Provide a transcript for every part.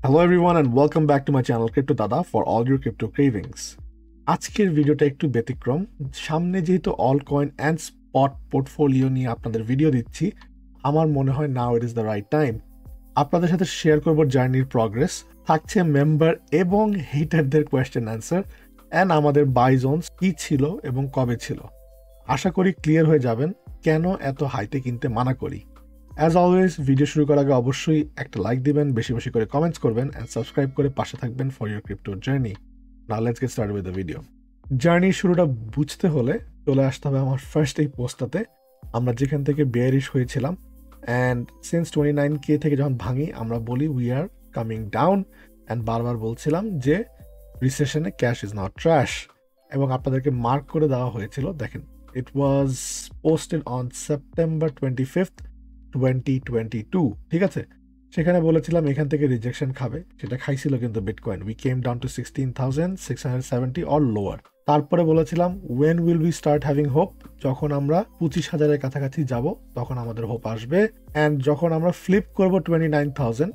Hello everyone and welcome back to my channel Crypto Dada for all your crypto cravings. আজকের ভিডিওটা একটু ব্যতিক্রম। সামনে যেহেতু all coin and spot portfolio নিয়ে আপনাদের ভিডিও দিচ্ছি, আমার মনে হয় now it is the right time. আপনাদের সাথে শেয়ার করব জার্নির প্রগ্রেস, থাকছে মেম্বার এবং হেটারদের কোয়েশ্চেন অ্যান্সার অ্যান্ড আমাদের বাই জোনস কি ছিল এবং কবে ছিল। আশা করি ক্লিয়ার হয়ে যাবেন কেন এত হাইতে কিনতে মানা করি। অ্যাজ অলওয়েজ ভিডিও শুরু করার আগে অবশ্যই একটা লাইক দিবেন, বেশি বেশি করে কমেন্টস করবেন অ্যান্ড সাবস্ক্রাইব করে পাশে থাকবেন for your crypto journey. Now let's get start with the video. জার্নির শুরুটা বুঝতে হলে চলে আসতে হবে আমার ফার্স্ট এই পোস্টটাতে, আমরা যেখান থেকে বেয়ারিশ হয়েছিলাম অ্যান্ড সিন্স 29K থেকে যখন ভাঙি আমরা বলি we are coming down and বারবার বলছিলাম যে রিসেশনে ক্যাশ ইজ নট ট্র্যাশ এবং আপনাদেরকে মার্ক করে দেওয়া হয়েছিল। দেখেন, ইট ওয়াজ পোস্টেড অন সেপ্টেম্বর 25th 2022, ঠিক আছে। সেখানে বলেছিলাম এখান থেকে রিজেকশন খাবে, সেটা খাইছিল কিন্তু bitcoin. We came down to 16,670 or lower. তারপরে বলেছিলাম when will we start having hope, যখন আমরা 25,000-এর কাছাকাছি যাব তখন আমাদের হোপ আসবে অ্যান্ড যখন আমরা ফ্লিপ করব 29,000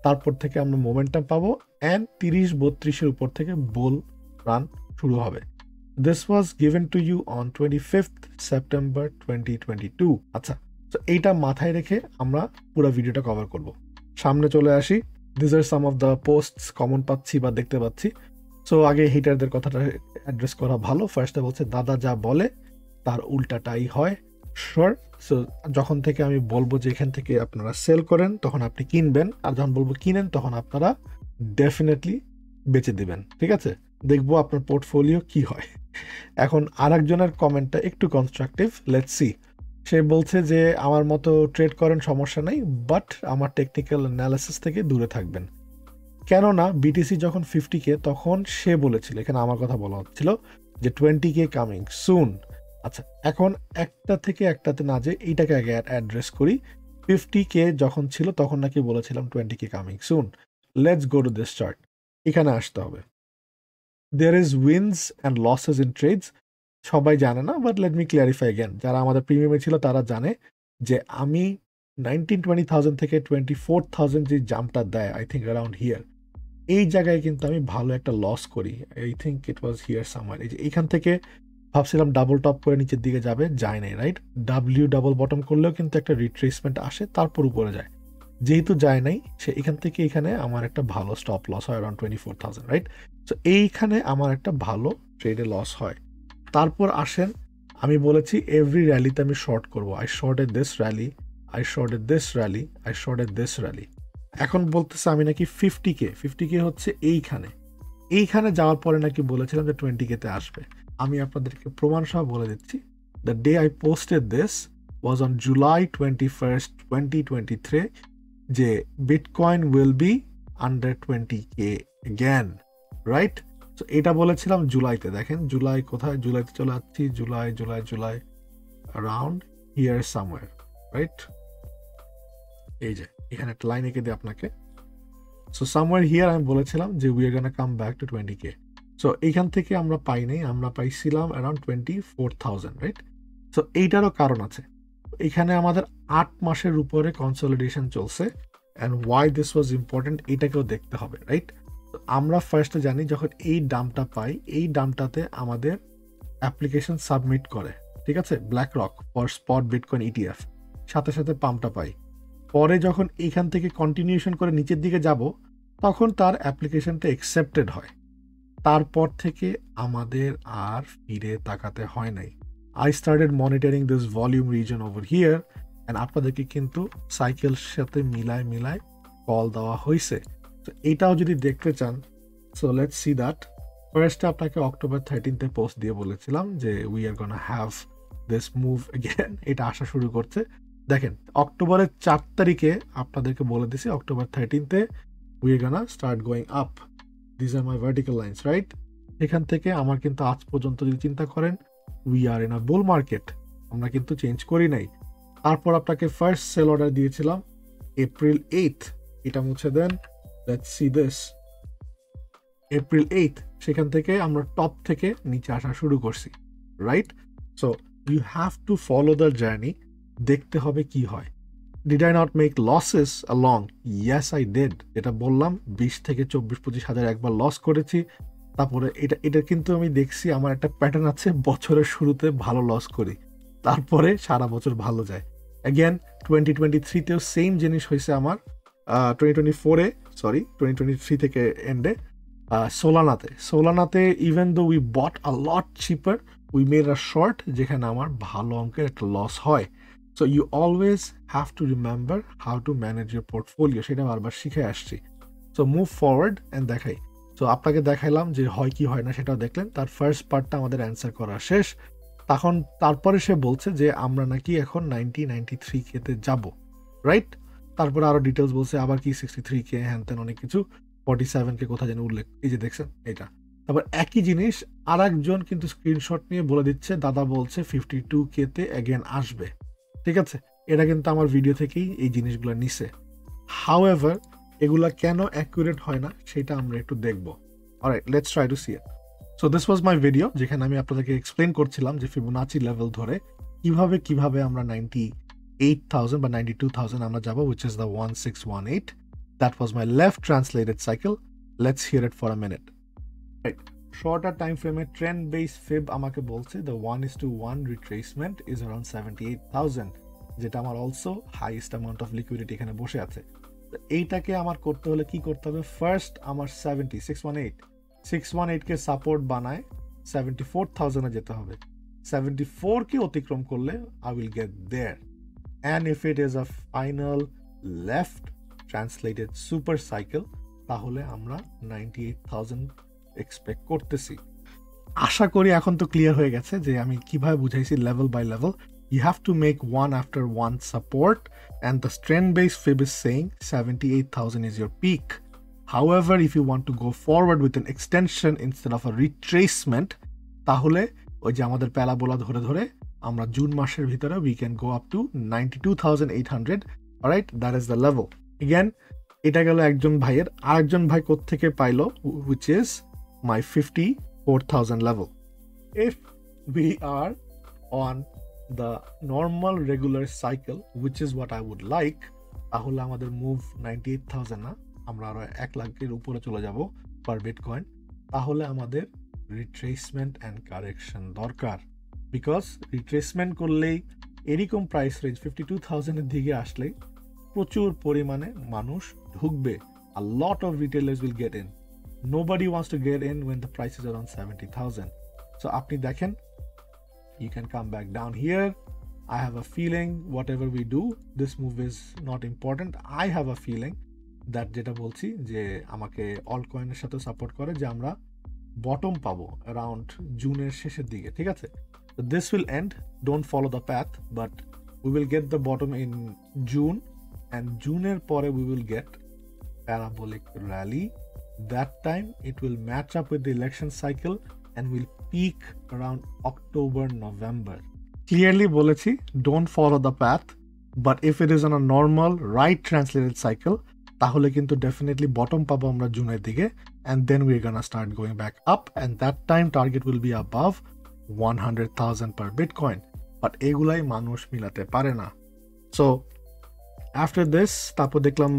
তারপর থেকে আমরা মোমেন্টাম পাবো অ্যান্ড 30-32-এর উপর থেকে বুল রান শুরু হবে। This was given to you on 25th September 2022। আচ্ছা, তো এইটা মাথায় রেখে আমরা পুরো ভিডিওটা কভার করব। সামনে চলে আসি, this are some of the posts common পাচ্ছি বা দেখতে পাচ্ছি। সো আগে হিটারদের কথাটা অ্যাড্রেস করা ভালো। ফার্স্টে বলছে দাদা যা বলে তার উল্টাটাই হয়। শিওর। সো যখন থেকে আমি বলবো যে এখান থেকে আপনারা সেল করেন তখন আপনি কিনবেন, আর যখন বলবো কিনেন তখন আপনারা ডেফিনেটলি বেচে দিবেন, ঠিক আছে। দেখবো আপনার পোর্টফোলিও কি হয়। এখন আরেকজনের কমেন্টটা একটু কনস্ট্রাকটিভ, লেটস সি। সে বলছে যে আমার মতো ট্রেড করেন সমস্যা নেই, বাট আমার টেকনিক্যাল অ্যানালিসিস থেকে দূরে থাকবেন। কেননা বিটিসি যখন 50K তখন সে বলেছিল, এখানে আমার কথা বলা হচ্ছিল যে 20K কামিং সুন। আচ্ছা, এখন একটা থেকে একটাতে না যে এইটাকে আগে অ্যাড্রেস করি। 50K যখন ছিল তখন নাকি বলেছিলাম 20K coming soon. Let's go to this chart. এখানে আসতে হবে। There is wins and losses in trades. সবাই জানে না, but let me clarify again. যারা আমাদের প্রিমিয়ামে ছিল তারা জানে যে আমি 19-20,000 থেকে 24,000 যে জাম্পটা দেয়, আই থিঙ্ক অ্যারাউন্ড হিয়ার, এই জায়গায় কিন্তু আমি ভালো একটা লস করি। I think it was here somewhere. এই যে এইখান থেকে ভাবছিলাম ডাবল টপ করে নিচের দিকে যাবে, যায় নাই, রাইট। ডাব্লিউ ডাবল বটম করলেও কিন্তু একটা রিট্রেসমেন্ট আসে, তারপর উপরে যায়। যেহেতু যায় নাই, সে এখান থেকে এখানে আমার একটা ভালো স্টপ লস হয় অ্যারাউন্ড 24,000, রাইট। সো এইখানে আমার একটা ভালো ট্রেডে লস হয়। তারপর আসেন, আমি বলেছি এভরি র্যালিতে আমি শর্ট করবো। I shorted this rally, I shorted this rally, I shorted this rally. এখন বলতেছে আমি নাকি 50K হচ্ছে এইখানে যাওয়ার পরে নাকি বলেছিলাম যে 20K-তে আসবে। আমি আপনাদেরকে প্রমাণ সহ বলে দিচ্ছি, the day I posted this was on July 21st, 2023, যে bitcoin will be under 20K again, right. তো এটা বলেছিলাম জুলাইতে। দেখেন জুলাই কোথায়, জুলাইতে চলে যাচ্ছি, July around here somewhere, right. এই যে এখানে একটা লাইন এঁকে দিই আপনাকে। সো সামওয়্যার হিয়ার আমি বলেছিলাম যে we are gonna come back to 20K। So এইখান থেকে আমরা পাই নাই, আমরা পাইছিলাম অ্যারাউন্ড 24,000, রাইট। সো এইটারও কারণ আছে। এখানে আমাদের 8 মাসের উপরে কনসলিডেশন চলছে and why this was important এটাকেও দেখতে হবে, রাইট। আমরা ফার্স্টে জানি যখন এই দামটা পাই, এই দামটাতে আমাদের অ্যাপ্লিকেশন সাবমিট করে, ঠিক আছে, black rock for spot bitcoin ETF, সাথে সাথে পাম্পটা পাই। পরে যখন এইখান থেকে কন্টিনিউশন করে নিচের দিকে যাব তখন তার অ্যাপ্লিকেশনটা অ্যাকসেপ্টেড হয়। তারপর থেকে আমাদের আর ফিরে তাকাতে হয় নাই। I started monitoring this volume reason over here and আপনাদেরকে কিন্তু সাইকেল সাথে মিলায় কল দেওয়া হয়েছে। তো এইটাও যদি দেখতে চান, সো লেটস সি দ্যাট। ফার্স্টে আপনাকে October 13th পোস্ট দিয়ে বলেছিলাম যে we are gonna have this move again, এটা আসা শুরু করছে। দেখেন অক্টোবরের 4 তারিখে আপনাদেরকে বলে দিছি October 13th we are gonna start going up. This are my vertical lines, right. এখান থেকে আমার কিন্তু আজ পর্যন্ত যদি চিন্তা করেন we are in a bull market, আমরা কিন্তু চেঞ্জ করি নাই। তারপর আপনাকে ফার্স্ট সেল অর্ডার দিয়েছিলাম April 8th, এটা মুছে দেন। Let's see this, April 8th, সেখান থেকে আমরা টপ থেকে নিচে আসা শুরু করছি, right. So you have to follow the journey, দেখতে হবে কি হয়। Did I not make losses along? Yes, I did. এটা বললাম 20 থেকে 24-25 হাজার একবার লস করেছি। তারপরে এটা কিন্তু আমি দেখছি আমার একটা প্যাটার্ন আছে, বছরের শুরুতে ভালো লস করি, তারপরে সারা বছর ভালো যায়। অ্যাগেন 2023-তেও সেম জিনিস হয়েছে আমার, 2023 থেকে এন্ডে সোলানাতে even though we bought a lot cheaper, we made a short, যেখানে আমার ভালো অঙ্কের একটা লস হয়। So you always have to remember how to manage your portfolio, সেটা বারবার শিখে আসছি। সো মুভ ফরওয়ার্ড অ্যান্ড দেখাই। সো আপনাকে দেখাইলাম যে হয় কি হয় না, সেটাও দেখলেন। তার ফার্স্ট পার্টটা আমাদের অ্যান্সার করা শেষ। তারপরে সে বলছে যে আমরা নাকি এখন 93K-তে যাব, রাইট? তারপরে আরো ডিটেলস বলছে, আবার কি 63K, হ্যান ত্যান অনেক কিছু, 47K কোথায় যেন উল্লেখ, এই যে দেখছেন এটা। তারপর একই জিনিস আর একজন কিন্তু স্ক্রিনশট নিয়ে বলে দিচ্ছে, দাদা বলছে 52K-তে অ্যাগেন আসবে। ঠিক আছে, এটা কিন্তু আমার ভিডিও থেকেই এই জিনিসগুলো নিছে। হাউএভার এগুলা কেন অ্যাকুরেট হয় না সেটা আমরা একটু দেখবো। Alright, let's try to see it. So this was my video, যেখানে আমি আপনাদেরকে এক্সপ্লেন করছিলাম যে ফিবোনাচি লেভেল ধরে কিভাবে আমরা 98,000 বা 92,000 আমরা যাব, which is the 1618. That was my left translated cycle. Let's hear it for a minute. Right. Shorter time frame trend based fib আমাকে বলছে the 1:1 retracement is around 78,000, যেটা আমার also highest amount of liquidity এখানে বসে আছে। এইটাকে আমার করতে হলে কি করতে হবে? ফার্স্ট আমার 618কে সাপোর্ট বানায় 74,000-এ যেতে হবে। 74কে অতিক্রম করলে I will get there. And if it is a final left translated super cycle, তাহলে আমরা 98,000 এক্সপেক্ট করতেছি। আশা করি এখন তো ক্লিয়ার হয়ে গেছে যে আমি কিভাবে বুঝাইছি level by level. You have to make one after one support, and the trend-based fib is saying 78,000 is your peak. However, if you want to go forward with an extension instead of a retracement, তাহলে ওই যে আমাদের parabola ধরে আমরা June মাসের ভিতরে we can go up to 92,800. Alright, that is the level. Again, এটা গেল একজন ভাইয়ের। আরেকজন ভাই কোত্থেকে পাইলো, which is my 54,000 level. If we are on the normal regular cycle, which is what I would like, তাহলে আমাদের মুভ 98,000 না, আমরা আরো 1 লাখের উপরে চলে যাব পার বিটকয়েন। তাহলে আমাদের রিট্রেসমেন্ট অ্যান্ড কারেকশন দরকার, বিকজ রিট্রেসমেন্ট করলেই এরকম প্রাইস রেঞ্জ 52,000-এর দিকে আসলেই প্রচুর পরিমাণে মানুষ ঢুকবে। A lot of retailers will get in. Nobody wants to get in when the price is around 70,000. So আপনি দেখেন, you can come back down here. I have a feeling whatever we do, this move is not important. I have a feeling that যেটা বলছি যে আমাকে all কয়েনের সাথে support করে যে আমরা বটম পাবো অ্যারাউন্ড জুনের শেষের দিকে। ঠিক আছে, so this will end. Don't follow the path, but we will get the bottom in June, and জুনের পরে we will get parabolic rally. That time it will match up with the election cycle and will peak around October, November. Clearly বলেছি, don't follow the path, but if it is on a normal right translated cycle, তাহলে কিন্তু definitely bottom পাবো আমরা জুনের দিকে, and then we're gonna start going back up, and that time target will be above 100,000 per Bitcoin. But এগুলাই মানুষ মিলাতে পারে না। So after this, তারপর দেখলাম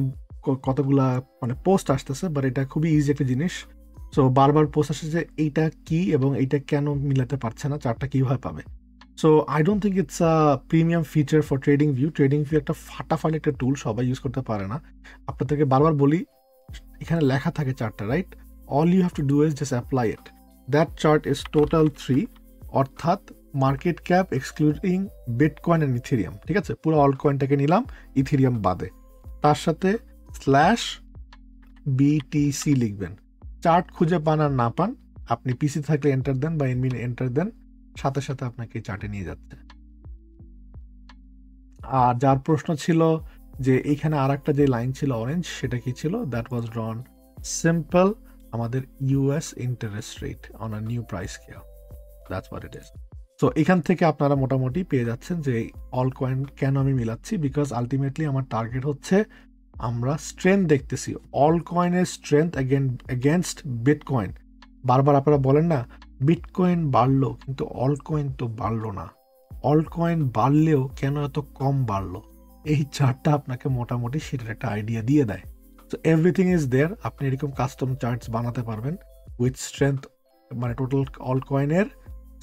কতগুলা মানে পোস্ট আসতেছে, বাট এটা খুবই ইজি একটা জিনিস। সো বারবার পোস্ট আসছে যে এইটা কি এবং এইটা কেন মিলাতে পারছে না, চারটা কিভাবে পাবে। So I don't think it's a premium feature for trading view. Trading view একটা ফাটাফাটি একটা টুল, সবাই ইউজ করতে পারে না। আপনাদেরকে বারবার বলি, এখানে লেখা থাকে চারটা, right? All you have to do is just apply it. That chart is total 3, অর্থাৎ market cap excluding bitcoin and Ethereum. ঠিক আছে, পুরো অল কয়েনটাকে নিলাম, ইথেরিয়াম বাদে। তার সাথে /BTC লিখবেন। চার্ট খুঁজে পান আর না পান, আপনি পিসি থাকলে এন্টার দেন বা এনমিন এন্টার দেন, সাথে সাথে আপনাকে চার্টে নিয়ে যাচ্ছে। আর যার প্রশ্ন ছিল যে এইখানে আর একটা যে লাইন ছিল অরেঞ্জ, সেটা কি ছিল? দ্যাট ওয়াজ ড্রন সিম্পল আমাদের US interest rate on a new price scale. That's what it is. তো এখান থেকে আপনারা মোটামুটি পেয়ে যাচ্ছেন যে অল কয়েন কেন আমি মিলাচ্ছি, বিকজ আলটিমেটলি আমার টার্গেট হচ্ছে আমরা স্ট্রেংথ দেখতেছি, অল কয়েনের স্ট্রেংথ এগেনস্ট বিটকয়েন। বারবার আপনারা বলেন না বিটকয়েন বাড়লো কিন্তু অল কয়েন তো বাড়লো না, অল কয়েন বাড়লেও কেন এত কম বাড়লো? এই চার্টটা আপনাকে মোটামুটি সেটার একটা আইডিয়া দিয়ে দেয়। So everything is there. আপনি এরকম কাস্টম চার্টস বানাতে পারবেন উইথ স্ট্রেংথ, মানে টোটাল অল কয়েনের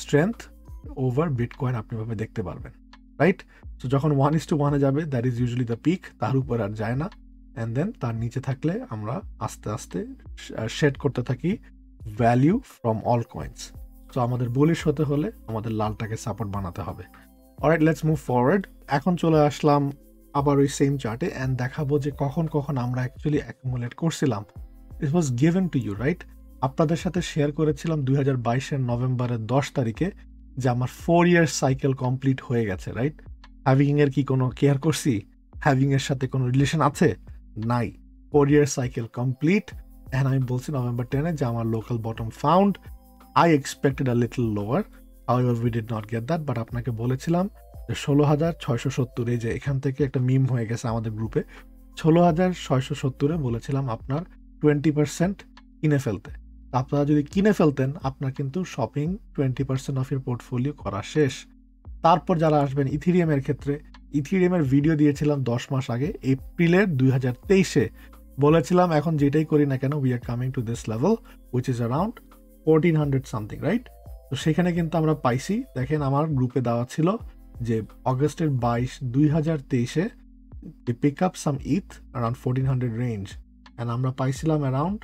স্ট্রেংথ ওভার বিটকয়েন আপনি ভাবে দেখতে পারবেন, রাইট? সো যখন 1:1 যাবে, that is usually the peak, তার উপর আর যায় না। অ্যান্ড দেন তার নিচে থাকলে আমরা আস্তে আস্তে শেড করতে থাকি value from all coins. So আমাদের বুলিশ হতে হলে আমাদের লালটাকে সাপোর্ট বানাতে হবে। Alright, let's move forward. এখন চলে আসলাম আবার ওই সেম চার্টে অ্যান্ড দেখাবো যে কখন কখন আমরা অ্যাকচুয়ালি অ্যাকুমুলেট করছিলাম। It was given to you, right? আপনাদের সাথে শেয়ার করেছিলাম 2022 নভেম্বরের 10 তারিখে যে আমার 4 ইয়ার সাইকেল কমপ্লিট হয়ে গেছে, রাইট? হ্যাভিং এর কি কোনো কেয়ার করছি? হ্যাভিং এর সাথে কোনো রিলেশন আছে? নাই। 4 ইয়ার সাইকেল কমপ্লিট। অ্যান্ড আমি বলছি নভেম্বর 10 যে আমার local bottom found. I expected a little lower, however we did not get that. But আপনাকে বলেছিলাম যে 16,670, এই যে এখান থেকে একটা মিম হয়ে গেছে আমাদের গ্রুপে, 16,670 বলেছিলাম আপনার 20% কিনে ফেলতে। আপনারা যদি কিনে ফেলতেন আপনার কিন্তু শপিং 20% অফ এর পোর্টফোলিও করা শেষ। তারপর যারা আসবেন ইথিরিয়ামের ক্ষেত্রে, ইথিরিয়ামের ভিডিও দিয়েছিলাম 10 মাস আগে, এপ্রিলের 2023-এ বলেছিলাম এখন যেটাই করি না কেন we are coming to this level which is around 1400 something, right? তো সেখানে কিন্তু আমরা পাইছি, দেখেন আমার গ্রুপে দেওয়া ছিল যে অগস্টের 22, 2023-এ pick up some ETH around 1400 range, and আমরা পাইছিলাম অ্যারাউন্ড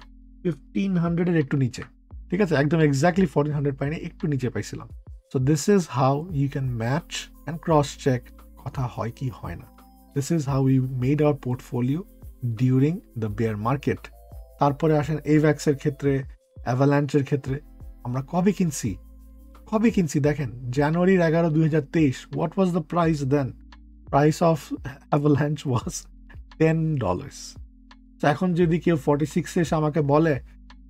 1500-এর একটু নিচে, ঠিক আছে? একদম এক্স্যাক্টলি 1400 পাইনি, একটু নিচে পাইছিলাম। So this is how you can match and cross check কথা হয় কি হয় না। This is how you made our portfolio during the bear market. তারপরে আসেন এভ্যাক্সের ক্ষেত্রে, অ্যাভালাঞ্চের ক্ষেত্রে আমরা কবে কিনছি দেখেন, জানুয়ারির 11, 2023। What was the price then? Price of Avalanche was $10। এখন যদি কেউ 46 এসে আমাকে বলে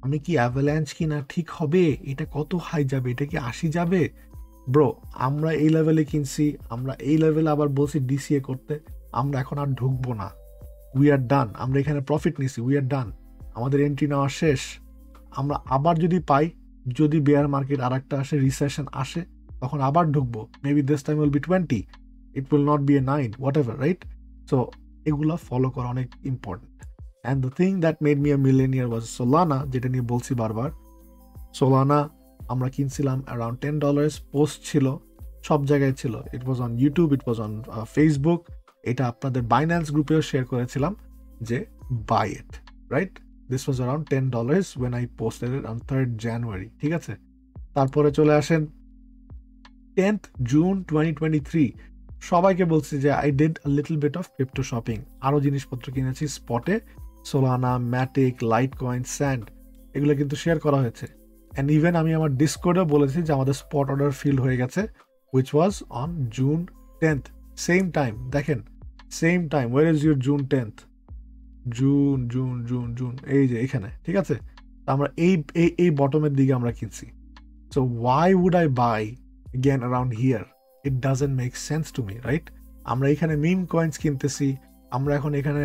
আমি কি অ্যাভালাঞ্চ কিনা ঠিক হবে, এটা কত হাই যাবে, এটা কি 80 যাবে? ব্রো, আমরা এই লেভেলে কিনছি, আমরা এই লেভেলে আবার বলছি ডিসিএ করতে, আমরা এখন আর ঢুকবো না। উই আর ডান। আমরা এখানে প্রফিট নিছি, উই আর ডান, আমাদের এন্ট্রি নেওয়া শেষ। আমরা আবার যদি পাই, যদি বেয়ার মার্কেট আর একটা আসে, রিসেশন আসে, তখন আবার ঢুকবো। Maybe this time will be 20, it will not be a 9, whatever, right? So এগুলো ফলো করা অনেক important. And the thing that made me a millionaire was Solana, যেটা নিয়ে বলছি বারবার। সোলানা আমরা কিনছিলাম অ্যারাউন্ড $10, পোস্ট ছিল, সব জায়গায় ছিল। It was on YouTube, it was on Facebook. এটা আপনাদের বাইন্যান্স গ্রুপেও শেয়ার করেছিলাম যে buy it, right? This was around $10 when I posted it on 3rd January, ঠিক আছে? তারপরে চলে আসেন 10th June 2023। সবাইকে বলছি যে I did a little bit of crypto shopping, আরও জিনিসপত্র কিনেছি স্পটে, Solana, Matic, Litecoin, sand, এগুলো কিন্তু শেয়ার করা হয়েছে। অ্যান্ড ইভেন আমি আমার ডিসকর্ডেও বলেছি যে আমাদের স্পট অর্ডার ফিল হয়ে গেছে, which was on June 10th, same time. দেখেন same time, where is your June 10th? June, এই যে এখানে, ঠিক আছে? আমরা এই বটমের দিকে আমরা কিনছি। So why would I buy again around here? It doesn't make sense to me, right? আমরা এখানে মিম কয়েন্স কিনতেছি, আমরা এখন এখানে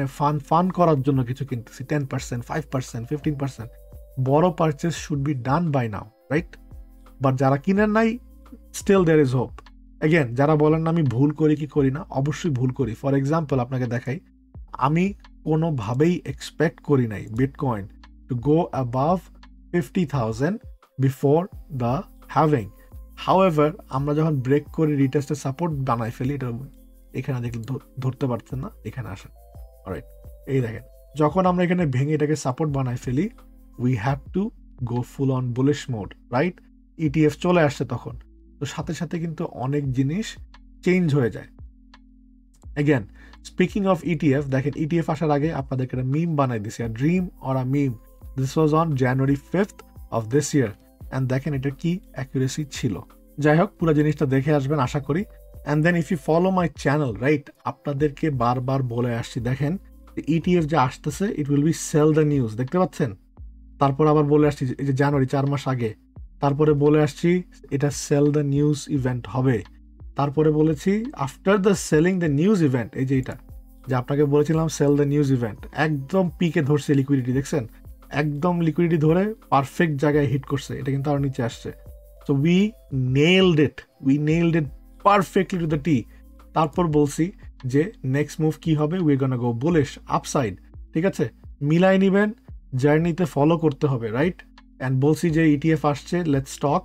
ফান করার জন্য কিছু কিনতেছি, 10%, 5%, 15%। বড় purchase should be done by now, right? But যারা কিনেন নাই, still there is hope. Again, যারা বলেন না আমি ভুল করি কি করি না, অবশ্যই ভুল করি। ফর এক্সাম্পল আপনাকে দেখাই, আমি কোনোভাবেই এক্সপেক্ট করি নাই bitcoin to go above 50,000 before the having. However, আমরা যখন ব্রেক করে রিটেস্টের সাপোর্ট বানাই ফেলি, এটা এখানে দেখলে ধরতে পারছেন না, এখানে আসেন, অলরাইট? এই দেখেন, যখন আমরা এখানে ভেঙে এটাকে সাপোর্ট বানাই ফেলি, we have to go full on bullish mode, right? ETF চলে আসছে তখন, তো সাথে সাথে কিন্তু অনেক জিনিস চেঞ্জ হয়ে যায়। অ্যাগেন, স্পিকিং অফ ইটিএফ, দেখেন ইটিএফ আসার আগে আপনাদেরকে একটা মিম বানাই দিছি, a dream or a meme. This was on January 5th of this year, and দেখেন এটা কি অ্যাকুরেসি ছিল। যাই হোক, পুরো জিনিসটা দেখে আসবেন আশা করি। And then if you follow my channel, right, আপনাদেরকে বারবার বলে আসছি, দেখেন ইটিএফ যে আসতেছে, it will be sell the news, দেখতে পাচ্ছেন? তারপর আবার বলে আসছি এই যে জানুয়ারি, 4 মাস আগে, তারপরে বলে আসছি এটা সেল দ্য নিউজ ইভেন্ট হবে। তারপরে বলেছি after the selling the news event, এই যে এটা যে আপনাকে বলেছিলাম সেল দ্য নিউজ ইভেন্ট, একদম পিকে ধরছে লিকুইডিটি, দেখছেন? একদম লিকুইডিটি ধরে পারফেক্ট জায়গায় হিট করছে, এটা কিন্তু আরো নিচে আসছে। So we nailed it perfectly to the T. তারপর বলছি যে নেক্সট মুভ কি হবে, we gonna go bullish upside. ঠিক আছে, মিলাই নিবেন, জার্নিতে ফলো করতে হবে, রাইট? অ্যান্ড বলছি যে ইটিএফ আসছে, লেটস টক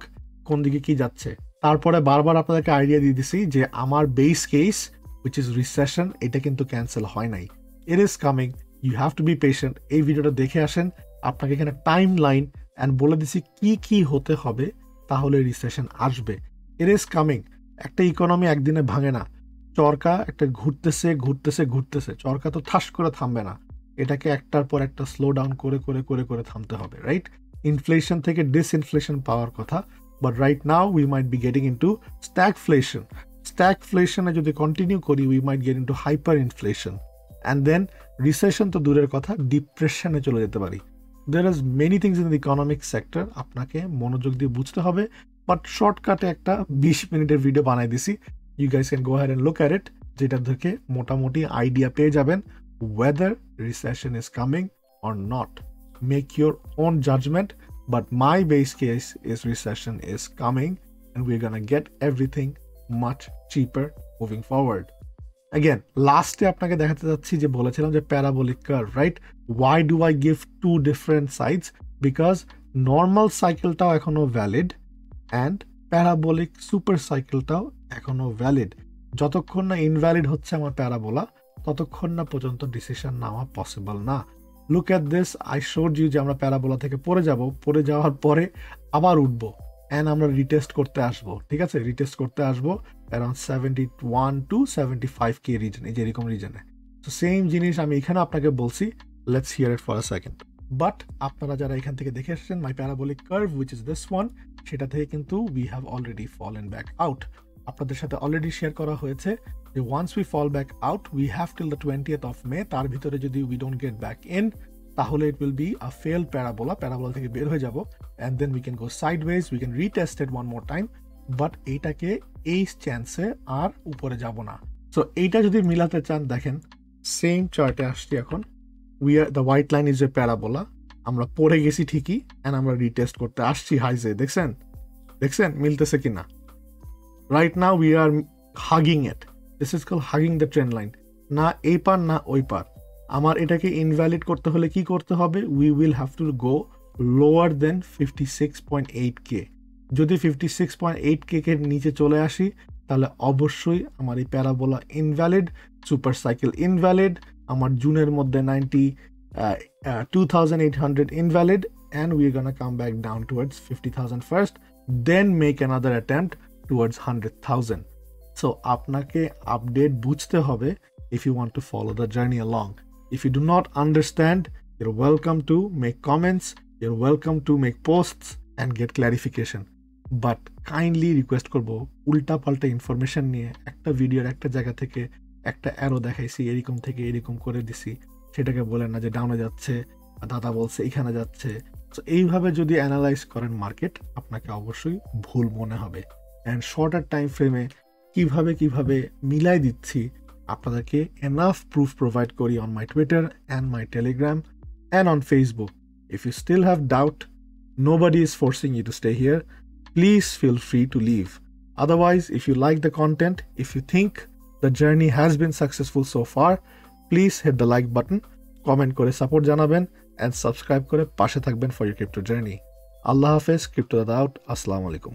কোন দিকে কি যাচ্ছে। তারপরে বারবার আপনাদেরকে আইডিয়া দিয়ে দিছি যে আমার base case which is recession, এটা কিন্তু ক্যান্সেল হয় নাই, it is coming, you have to be patient. এই ভিডিওটা দেখে আসেন, আপনাকে এখানে টাইম লাইন অ্যান্ড বলে দিছি কি কি হতে হবে তাহলে রিসেশন আসবে। ইট ইজ কামিং। একটা ইকোনমি একদিনে ভাঙে না, চরকা একটা ঘুরতেছে ঘুরতেছে ঘুরতেছে, চরকা তো ঠাস করে থামবে না, এটাকে একটার পর একটা স্লো ডাউন করে করে করে করে থামতে হবে, রাইট? ইনফ্লেশন থেকে ডিসইনফ্লেশন পাওয়ার কথা, but right now we might be getting into stagflation. স্ট্যাগফ্লেশনে যদি কন্টিনিউ করি we might get into hyper inflation, and then recession তো দূরের কথা, ডিপ্রেশনে চলে যেতে পারি। There is many things in the economic sector, আপনাকে মনোযোগ দিয়ে বুঝতে হবে। বাট শর্টকাটে একটা 20 মিনিটের ভিডিও বানাই দিছি, you guys can go ahead and look at it, যেটা থেকে মোটামুটি আইডিয়া পেয়ে যাবেন whether recession is coming or not. Make your own judgment, but my base case is recession is coming and we're gonna get everything much cheaper moving forward. Again, last আপনাকে দেখাতে যাচ্ছি যে বলেছিলাম যে parabolic curve, right? Why do I give two different sides? Because normal সাইকেলটাও এখনো valid and parabolic super সাইকেলটাও এখনো valid. যতক্ষণ না ইনভ্যালিড হচ্ছে আমার প্যারাবোলা, ততক্ষণ না পর্যন্ত ডিসিশন নেওয়া পসিবল না। Look at this, I showed you যে আমরা প্যারাবোলা থেকে পড়ে যাব, পড়ে যাওয়ার পরে আবার উঠবো অ্যান্ড আমরা রিটেস্ট করতে আসবো। ঠিক আছে, রিটেস্ট করতে আসবো অ্যারাউন্ড 71 to 75K রিজন, এই যে এরকম রিজনে। তো সেম জিনিস আমি এখানে আপনাকে বলছি, let's hear it for a second. But আপনারা যারা এখান থেকে দেখে এসেছেন my parabolic curve which is this one, সেটা থেকে কিন্তু we have already fallen back out. আপনাদের সাথে অলরেডি শেয়ার করা হয়েছে যে once we fall back out we have till the 20th of May, তার ভিতরে যদি we don't get back in তাহলে it will be a fail parabola, parabola থেকে বের হয়ে যাব and then we can go sideways, we can retest it one more time, but এইটাকে এই চান্সে আর উপরে যাব না। সো এইটা যদি মিলাতে চান, দেখেন সেম চার্টে আসছি এখন, we are the white line is a parabola, আমরা পড়ে গেছি ঠিকই অ্যান্ড আমরা রিটেস্ট করতে আসছি হাইজে, দেখছেন দেখছেন মিলতেছে কিনা? Right now we are hugging it, this is call hugging the trend line, না এই পার না ওই পার। আমার এটাকে ইনভ্যালিড করতে হলে কি করতে হবে? We will have to go lower than 56.8K। যদি 56.8K কে নিচে চলে আসি তাহলে অবশ্যই আমার এই parabola invalid, super cycle invalid, আমার জুনের মধ্যে 2,800 invalid, and we're gonna come back down towards 50,000 first, then make another attempt towards 100,000. So আপনাকে আপডেট বুঝতে হবে if you want to follow the journey along. If you do not understand, you're welcome to make comments, you're welcome to make posts and get clarification. But kindly request করবো উল্টা পাল্টা information নিয়ে একটা ভিডিওর একটা জায়গা থেকে একটা অ্যারো দেখাইছি এরকম থেকে এরকম করে দিছি, সেটাকে বলেন না যে ডাউনে যাচ্ছে, দাদা বলছে এখানে যাচ্ছে। তো এইভাবে যদি অ্যানালাইজ করেন মার্কেট, আপনাকে অবশ্যই ভুল মনে হবে। অ্যান্ড শর্টার টাইম ফ্রেমে কিভাবে মিলাই দিচ্ছি আপনাদেরকে এনাফ প্রুফ প্রোভাইড করি on my Twitter and my Telegram and on Facebook. If you still have doubt, nobody is forcing you to stay here. Please feel free to leave. Otherwise, if you like the content, if you think the journey has been successful so far, please hit the like button, comment করে support জানাবেন and subscribe করে পাশে থাকবেন for your crypto journey. আল্লাহ হাফেজ, crypto দাদা out, আসসালামু আলাইকুম।